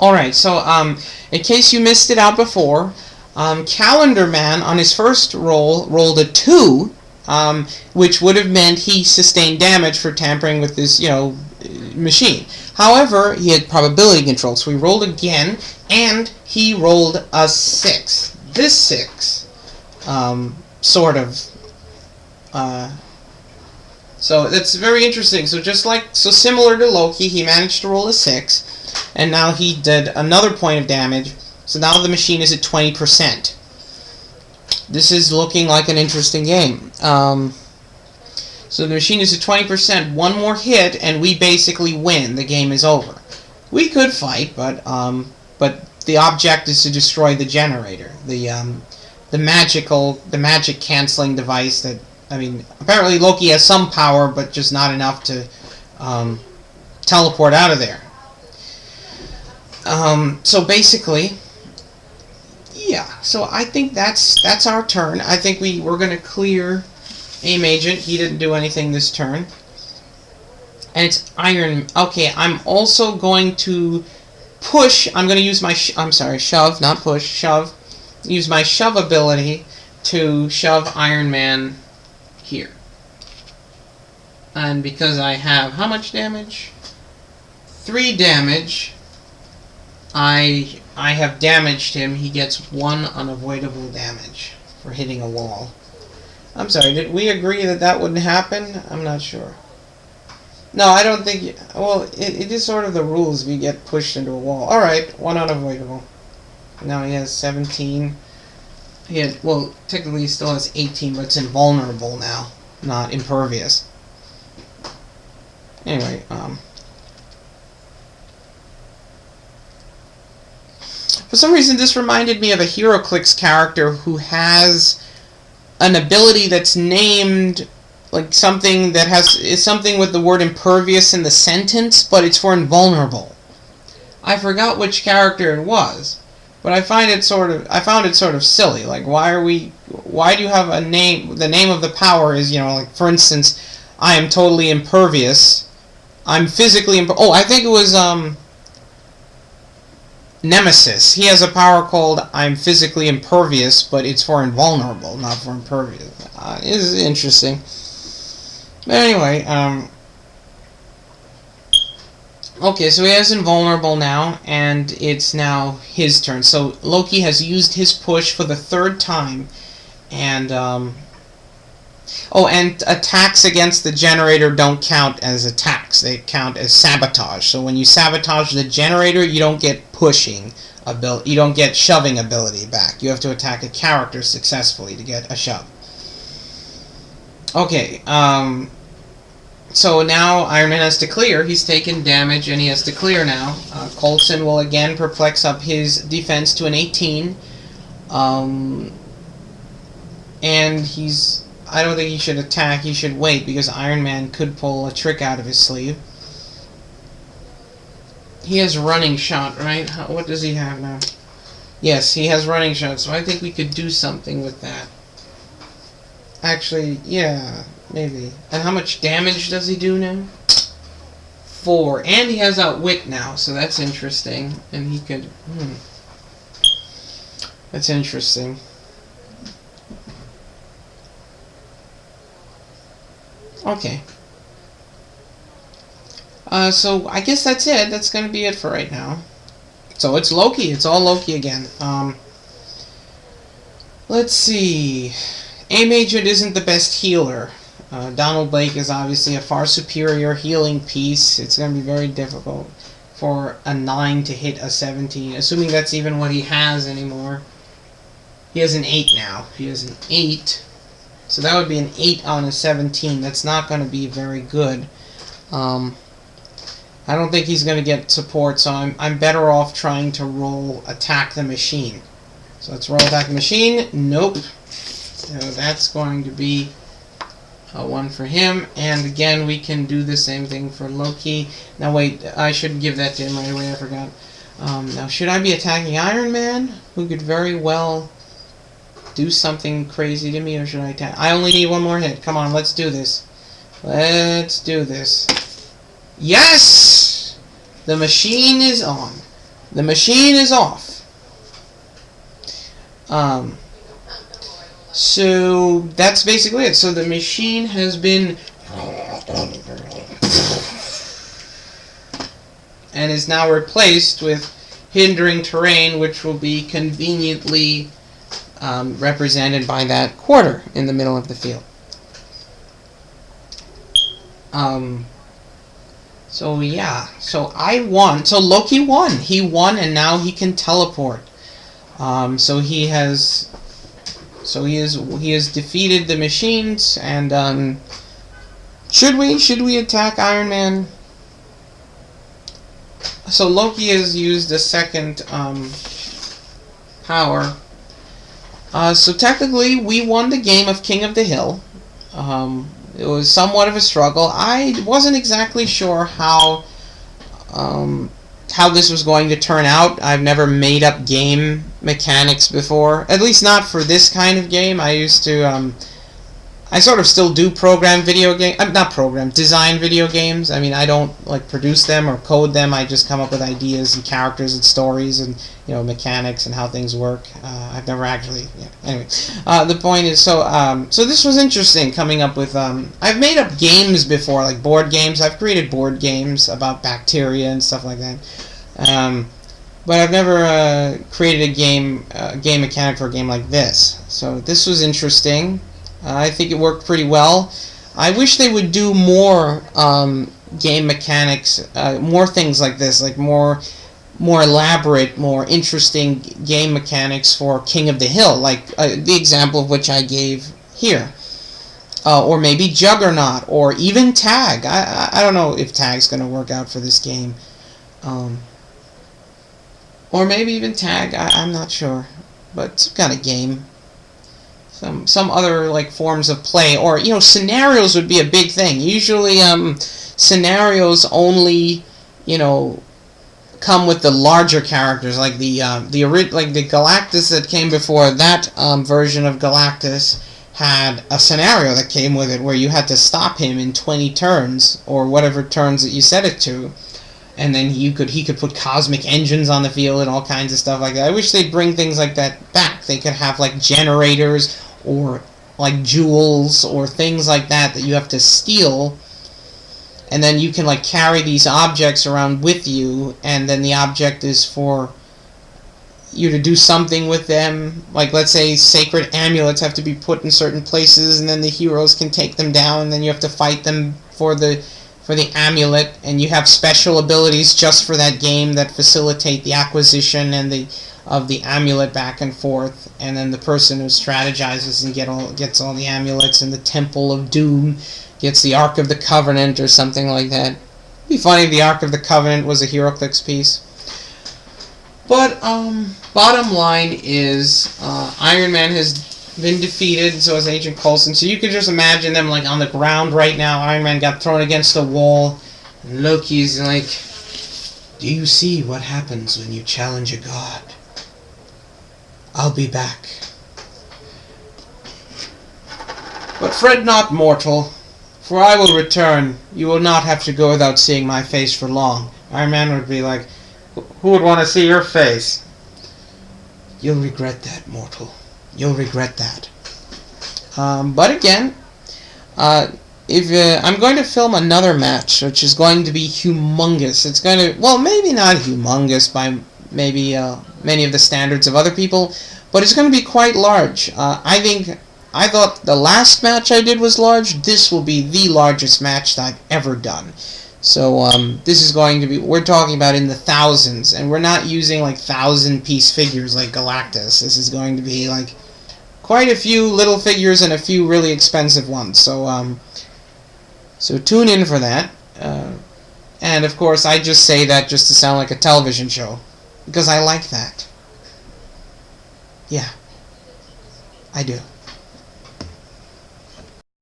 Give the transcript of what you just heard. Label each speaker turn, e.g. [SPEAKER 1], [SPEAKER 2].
[SPEAKER 1] Alright, so in case you missed it out before, Calendar Man on his first roll rolled a 2, which would have meant he sustained damage for tampering with this, machine. However, he had probability control, so he rolled again, and he rolled a 6. This 6, so that's very interesting. So similar to Loki, he managed to roll a 6, and now he did another point of damage. So now the machine is at 20%. This is looking like an interesting game. So the machine is at 20%. One more hit, and we basically win. The game is over. We could fight, but the object is to destroy the generator, the magic canceling device that. I mean, apparently Loki has some power, but just not enough to teleport out of there. So basically, yeah. So I think that's our turn. I think we're going to clear Aim Agent. He didn't do anything this turn. And it's Iron... Okay, I'm also going to push... I'm going to use my... shove, not push, shove. Use my shove ability to shove Iron Man here. And because I have how much damage? 3 damage. I have damaged him. He gets 1 unavoidable damage for hitting a wall. I'm sorry, did we agree that wouldn't happen? I'm not sure. No, I don't think... Well, it is sort of the rules if you get pushed into a wall. Alright, 1 unavoidable. Now he has 17. Well, technically he still has 18, but it's invulnerable now, not impervious. Anyway, for some reason this reminded me of a Heroclix character who has an ability that's named like something that is something with the word impervious in the sentence, but it's for invulnerable. I forgot which character it was. But I found it sort of silly. Like, why do you have a name? The name of the power is, like, for instance, I am totally impervious. I'm physically I think it was Nemesis. He has a power called I'm physically impervious, but it's for invulnerable, not for impervious. It is interesting. But anyway, okay, so he has invulnerable now, and it's now his turn. So Loki has used his push for the 3rd time, and and attacks against the generator don't count as attacks; they count as sabotage. So when you sabotage the generator, you don't get pushing ability, you don't get shoving ability back. You have to attack a character successfully to get a shove. Okay, so now Iron Man has to clear. He's taken damage and he has to clear now. Coulson will again perplex up his defense to an 18. And I don't think he should attack. He should wait because Iron Man could pull a trick out of his sleeve. He has running shot, right? What does he have now? Yes, he has running shot, so I think we could do something with that. Actually, yeah, maybe. And how much damage does he do now? 4. And he has Outwit now, so that's interesting. And he could... That's interesting. Okay. So I guess that's it. That's going to be it for right now. So it's Loki. It's all Loki again. Let's see... Aim Agent isn't the best healer. Donald Blake is obviously a far superior healing piece. It's going to be very difficult for a 9 to hit a 17, assuming that's even what he has anymore. He has an 8 now. He has an 8. So that would be an 8 on a 17. That's not going to be very good. I don't think he's going to get support, so I'm better off trying to roll Attack the Machine. So let's roll Attack the Machine. Nope. So that's going to be a 1 for him. And again, we can do the same thing for Loki. Now wait, I should give that to him right away, I forgot. Now should I be attacking Iron Man, who could very well do something crazy to me, or should I attack? I only need 1 more hit. Come on, let's do this. Let's do this. Yes! The machine is on. The machine is off. So that's basically it. So the machine has been and is now replaced with hindering terrain, which will be conveniently represented by that quarter in the middle of the field. So yeah, so I won. So Loki won. He won, and now he can teleport. So he has defeated the machines. And should we attack Iron Man? So Loki has used the second power. So technically, we won the game of King of the Hill. It was somewhat of a struggle. I wasn't exactly sure how this was going to turn out. I've never made up game mechanics before, at least not for this kind of game. I used to, I sort of still do design video games. I mean, I don't like produce them or code them. I just come up with ideas and characters and stories and, you know, mechanics and how things work. I've never actually, yeah. Anyway, the point is, so this was interesting coming up with, I've made up games before, like board games. I've created board games about bacteria and stuff like that. But I've never created a game mechanic for a game like this. So this was interesting. I think it worked pretty well. I wish they would do more game mechanics, more things like this, like more elaborate, more interesting game mechanics for King of the Hill, like the example of which I gave here. Or maybe Juggernaut, or even Tag. I don't know if Tag's going to work out for this game. Or maybe even Tag, I'm not sure. But some kind of game. Some other like forms of play, or, you know, scenarios would be a big thing. Usually scenarios only, you know, come with the larger characters, like the Galactus that came before. That version of Galactus had a scenario that came with it where you had to stop him in 20 turns, or whatever turns that you set it to. And then he could put cosmic engines on the field and all kinds of stuff like that. I wish they'd bring things like that back. They could have like generators, or like jewels, or things like that you have to steal, and then you can like carry these objects around with you, and then the object is for you to do something with them. Like, let's say sacred amulets have to be put in certain places, and then the heroes can take them down, and then you have to fight them for the amulet, and you have special abilities just for that game that facilitate the acquisition and of the amulet back and forth. And then the person who strategizes and gets all the amulets in the Temple of Doom gets the Ark of the Covenant or something like that. It'd be funny if the Ark of the Covenant was a Heroclix piece. But bottom line is, Iron Man has been defeated, so has Agent Coulson. So you could just imagine them like on the ground right now. Iron Man got thrown against a wall, and Loki's like, "Do you see what happens when you challenge a god? I'll be back. But fret not, mortal, for I will return. You will not have to go without seeing my face for long." Iron Man would be like, "Who would want to see your face?" "You'll regret that, mortal. You'll regret that." But again, I'm going to film another match, which is going to be humongous. It's going to, well, maybe not humongous by maybe many of the standards of other people, but it's going to be quite large. I thought the last match I did was large. This will be the largest match that I've ever done. So this is going to be, we're talking about in the thousands, and we're not using like 1,000-piece figures like Galactus. This is going to be like quite a few little figures and a few really expensive ones. So so tune in for that. And of course, I just say that just to sound like a television show, because I like that. Yeah, I do.